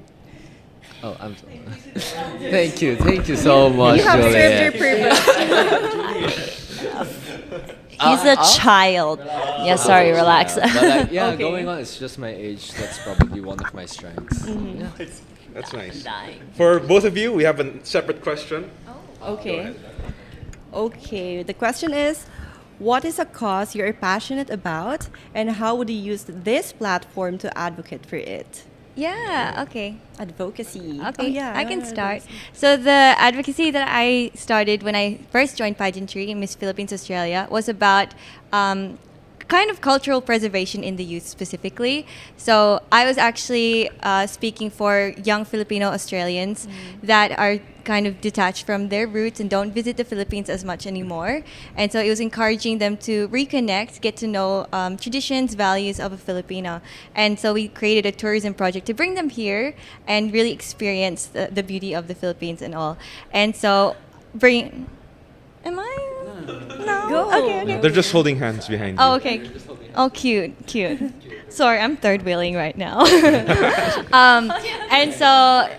Oh, I'm. Thank you so much, You have served your Juliet. purpose. He's a child. Yeah, sorry, relax. But like, yeah, Okay. going on, it's just my age. That's probably one of my strengths. Yeah. That's nice. Dying. For both of you, we have a separate question. Okay. Okay, the question is, what is a cause you're passionate about and how would you use this platform to advocate for it? Yeah, okay. Advocacy. Okay, Oh, yeah, I can wanna start. advocacy. So the advocacy that I started when I first joined pageantry in Miss Philippines Australia was about kind of cultural preservation in the youth specifically. So I was actually speaking for young Filipino Australians that are kind of detached from their roots and don't visit the Philippines as much anymore. And so it was encouraging them to reconnect, get to know traditions, values of a Filipino. And so we created a tourism project to bring them here and really experience the beauty of the Philippines and all. And so bring... Am I? No. Go. Okay. They're just holding hands behind you. Oh, okay. Oh, cute. Sorry, I'm third wheeling right now. And so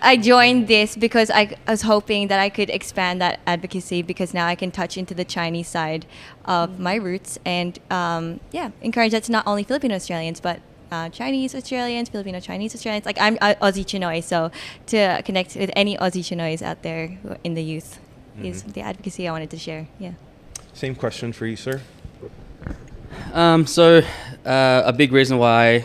I joined this because I was hoping that I could expand that advocacy because now I can touch into the Chinese side of my roots and encourage that to not only Filipino Australians but Chinese Australians, Filipino Chinese Australians. Like I'm Aussie Chinoy, so to connect with any Aussie Chinoys out there who are in the youth is the advocacy I wanted to share. Yeah. Same question for you, sir. So a big reason why I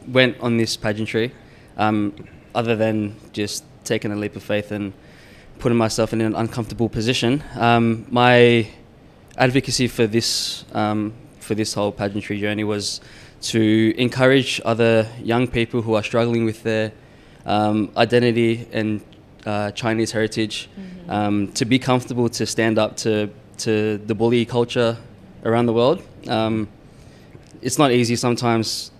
went on this pageantry, other than just taking a leap of faith and putting myself in an uncomfortable position, my advocacy for this whole pageantry journey was to encourage other young people who are struggling with their identity and Chinese heritage to be comfortable to stand up to the bully culture around the world. It's not easy sometimes,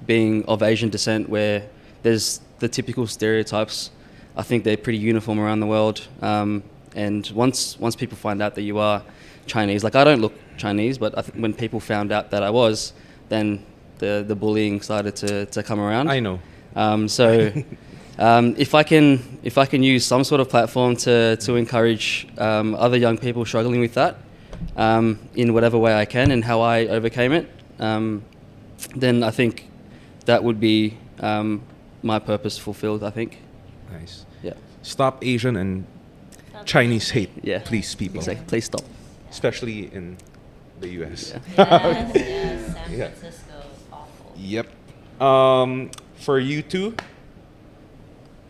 being of Asian descent where there's the typical stereotypes. I think they're pretty uniform around the world. And once people find out that you are Chinese, like I don't look Chinese, but when people found out that I was, then the bullying started to come around. I know. If I can use some sort of platform to encourage other young people struggling with that in whatever way I can and how I overcame it, then I think that would be my purpose fulfilled, I think. Nice. Yeah. Stop Asian and Chinese hate. Yeah. Please, people. Exactly. Please stop. Especially in the US. Yes, San Yeah. Francisco, awful. Yep. For you two,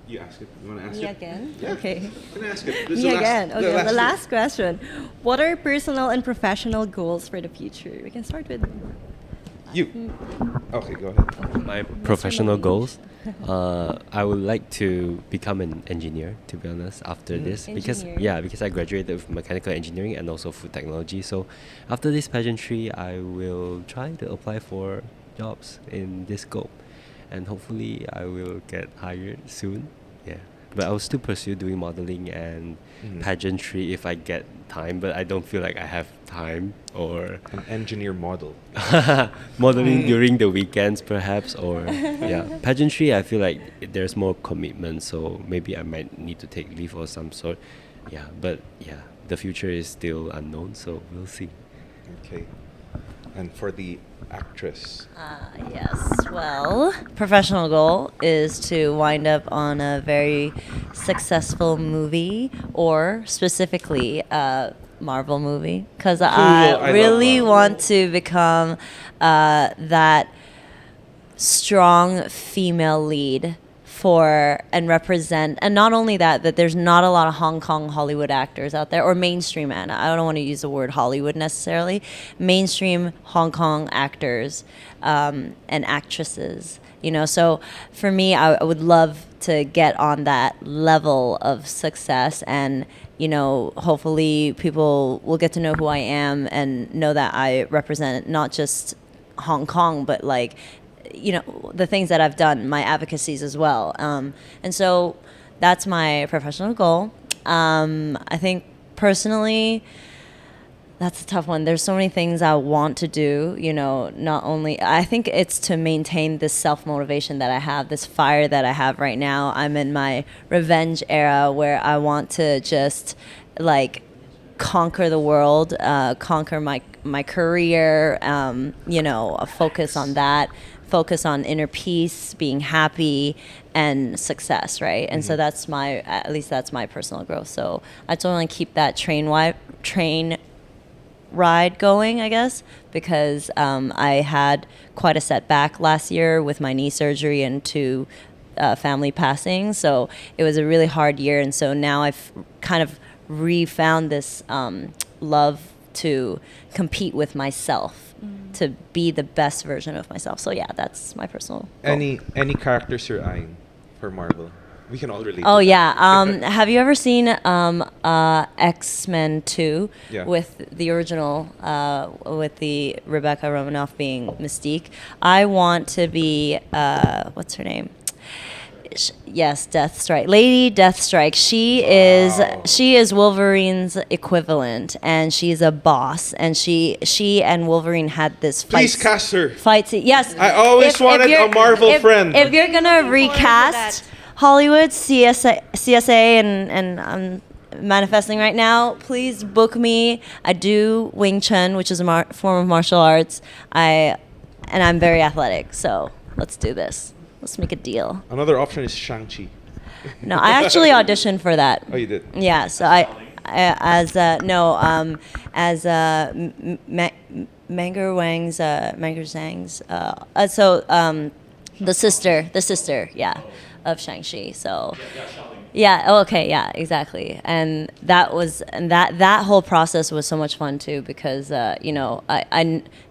you ask it. You want to ask Me it? again? Yeah. Okay. You can ask it. This is Me the again. last- Okay, the two. last question. What are personal and professional goals for the future? We can start with You. Okay, go ahead. My professional goals, I would like to become an engineer, to be honest, after this. Engineer. Because I graduated with mechanical engineering and also food technology. So after this pageantry, I will try to apply for jobs in this scope. And hopefully I will get hired soon. Yeah. But I will still pursue doing modeling and pageantry if I get time, but I don't feel like I have time or An engineer model. modeling during the weekends perhaps or pageantry I feel like there's more commitment, so maybe I might need to take leave or some sort. The future is still unknown, so we'll see. Okay. And for the actress. Yes. Well, professional goal is to wind up on a very successful movie, or specifically a Marvel movie, because I I love really Marvel. want to become that strong female lead for and represent, and not only that there's not a lot of Hong Kong Hollywood actors out there, or mainstream, and I don't want to use the word Hollywood necessarily, mainstream Hong Kong actors and actresses. So for me, I would love to get on that level of success, and hopefully people will get to know who I am and know that I represent not just Hong Kong, but the things that I've done, my advocacies as well. And so that's my professional goal. I think personally, that's a tough one. There's so many things I want to do, not only, I think it's to maintain this self-motivation that I have, this fire that I have right now. I'm in my revenge era where I want to just conquer the world, conquer my career, focus on that, focus on inner peace, being happy, and success, right? And so that's at least that's my personal growth. So I just want to keep that train ride going, I guess, because I had quite a setback last year with my knee surgery and 2 family passing. So it was a really hard year, and so now I've kind of refound this love to compete with myself, to be the best version of myself. So yeah, that's my personal goal. Any characters you're eyeing for Marvel? We can all relate. Oh to yeah. that. Have you ever seen X-Men 2 Yeah. with the original, with the Rebecca Romanoff being Mystique? I want to be what's her name? Yes, Deathstrike. Lady Deathstrike. She is Wolverine's equivalent, and she's a boss. And she and Wolverine had this fight. Please cast her. Fight scene. Yes. I always wanted a Marvel friend. If you're gonna recast Hollywood, CSA, and I'm manifesting right now, please book me. I do Wing Chun, which is a form of martial arts. And I'm very athletic, so let's do this. Let's make a deal. Another option is Shang-Chi. No, I actually auditioned for that. Oh, you did? Yeah, so Manger Zhang's, the sister, yeah, of Shang-Chi. So, yeah, okay, yeah, exactly. And that whole process was so much fun too, because I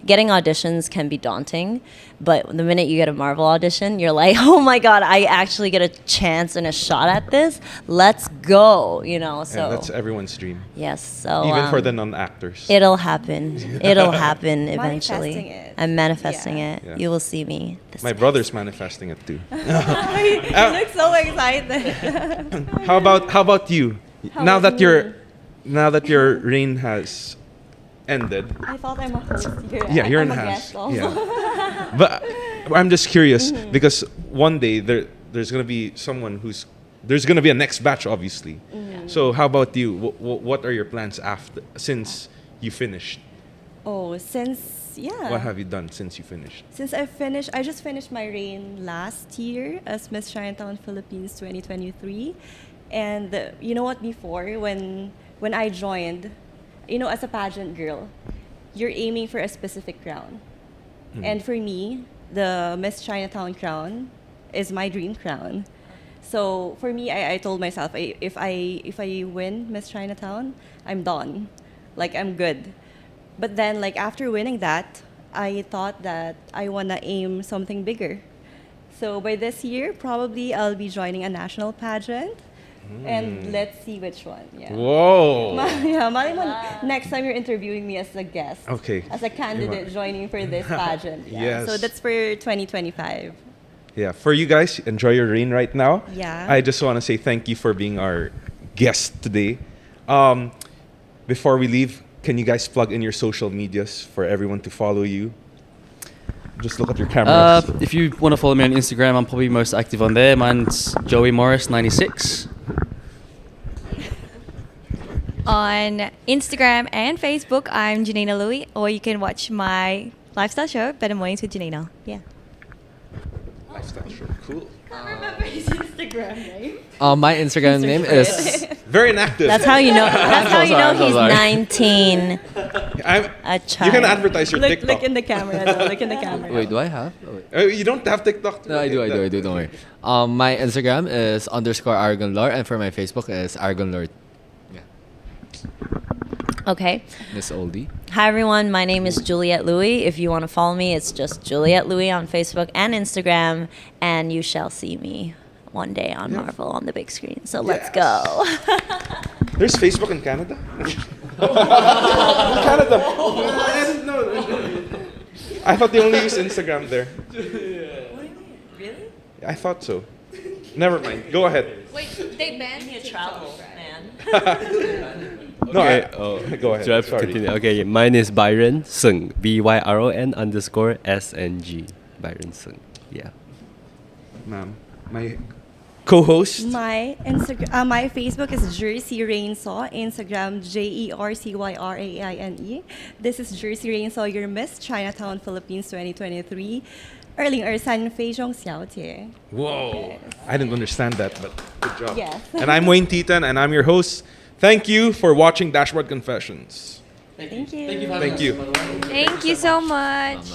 getting auditions can be daunting, but the minute you get a Marvel audition, you're like, oh my god, I actually get a chance and a shot at this. Let's go, So And that's everyone's dream. yes, so Even for the non-actors. it'll happen. It'll happen eventually. Manifesting it. I'm manifesting Yeah. it. Yeah. You will see me. My brother's manifesting it too. You look so excited. How about you? Now that your reign has ended. I thought I'm a host here. Yeah, you're I'm in a house. guest also. Yeah. But I'm just curious because one day there's gonna be there's gonna be a next batch, obviously. So how about you? What are your plans since you finished? Oh, What have you done since you finished? Since I just finished my reign last year as Miss Chinatown Philippines 2023. And you know what, before, when I joined, as a pageant girl, you're aiming for a specific crown. And for me, the Miss Chinatown crown is my dream crown. So for me, I told myself, if I win Miss Chinatown, I'm done. I'm good. But then, after winning that, I thought that I want to aim something bigger. So by this year, probably I'll be joining a national pageant. And let's see which one. Yeah. Whoa. Yeah, malay mo, next time you're interviewing me as a guest. Okay. As a candidate joining for this pageant. Yeah. Yes. So that's for 2025. Yeah, for you guys, enjoy your reign right now. Yeah. I just want to say thank you for being our guest today. Before we leave, can you guys plug in your social medias for everyone to follow you? Just look at your cameras. If you want to follow me on Instagram, I'm probably most active on there. Mine's Joey Morris 96. On Instagram and Facebook, I'm Janina Louie, or you can watch my lifestyle show, Better Mornings with Janina. Yeah. Lifestyle show. Cool. Remember his Instagram name? My Instagram name is Very inactive. That's how you know. That's how you know I'm he's sorry. 19. A You can advertise your Look, TikTok. look in the camera. Though. Look in the camera. Wait, do I have? Oh, wait. You don't have TikTok. No, I do. Don't worry. My Instagram is _AragonLore, and for my Facebook is AragonLore. Yeah. Okay. Miss Oldie. Hi everyone, my name is Juliette Louis. If you want to follow me, it's just Juliette Louis on Facebook and Instagram, and you shall see me one day on Marvel on the big screen. So let's go. There's Facebook in Canada? Canada. I didn't know. I thought they only use Instagram there. Really? I thought so. Never mind. Go ahead. Wait, they banned You travel, man. No, go ahead. Should I Sorry. continue? Okay, mine is Byron Sung. BYRON_SNG. Byron Sung. Yeah. Ma'am, my co-host. My Instagram, my Facebook is Jersey Rainsaw. Instagram JERCYRAINE. This is Jersey Rainsaw, your Miss Chinatown Philippines 2023. 2023非中小姐. Whoa. I didn't understand that, but good job. Yes. And I'm Wayne Titan, and I'm your host. Thank you for watching Dashboard Confessions. Thank you. Thank you. Thank you so much.